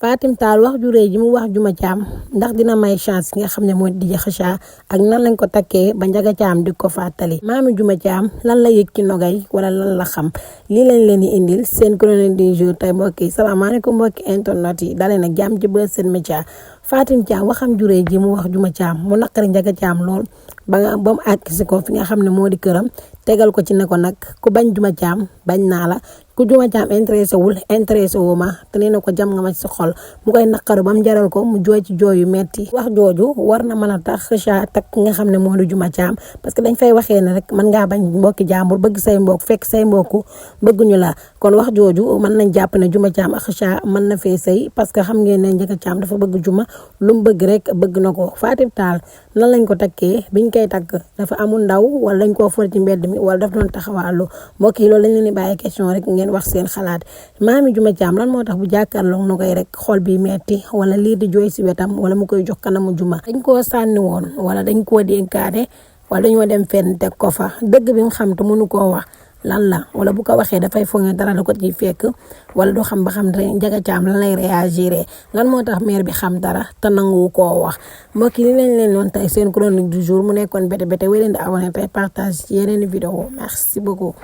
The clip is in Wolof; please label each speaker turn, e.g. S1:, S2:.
S1: Fatim Tall wax ju rëy ji mu wax Juma Caam ndax dina may chance ki nga xam ne mooy DJ Kheucha ak nan lañ ko takkee ba Njaga Caam di ko fàttali maami Juma Caam lan la yëg ci nogay wala lan la xam lii lañ leen di indil seen chronique du jour tey mbokk yi salaamaaleykum mbokki internet yi dalee nag jàmm ci Buzz Sen Média Fatim Caam waxam ju rëy ji mu wax Juma Caam mu naqari Njaga Caam lool ba mu àgg si ko fi nga xam ne moo di këram tegal ko ci ne ko nag ku bañ Juma Caam bañ naa la ku Juma Caam intéressé wu ma te nee na ko jam nga ma ci xol mu koy naqaru ba mu jaral ko mu jooy ci jooy yu metti wax jooju war na mën a tax Kheucha takk nga xam ne moo di Juma Caam parce que dañ fay waxee ne rek mën ngaa bañ mbokki jàmbur bëgg say mbokk fekk say mbokk bëgguñu la kon wax jooju mën nañ jàpp ne Juma Caam ak Kheucha mën na fee sëy parce que xam ngeen ne Njaga Caam dafa bëgg Juma lu mu bëgg rek bëgg na ko. Fatim Tall nan lañ ko takkee biñ koy takk dafa amul ndaw wala dañ koo for ci mbedd mi wala daf doon taxawaalu mbokk yi loolu lañ leen di bàyyi question rek ngeen wax seen xalaat maami Juma Caam lan moo tax bu jàkkaarloo na koy rek xol bi metti wala lii di jooy si wetam wala mu koy jox kanamu Juma dañ koo sànni woon wala dañ koo dénkaane wala dañoo dem fenn teg ko fa dëgg bi mu xam te mënu koo wax lan la wala bu ko waxee dafay foog ne dara da ko ciy fekk wala du xam ba xam ne Njaga Caam lan lay réagir lan moo tax mère bi xam dara te nangu koo wax mbokk yi lañ leen loon tey seen chronique du jour mu nekkoon bete bete wéy leen di abonné tey partage ci yeneen vidéo merci beaucoup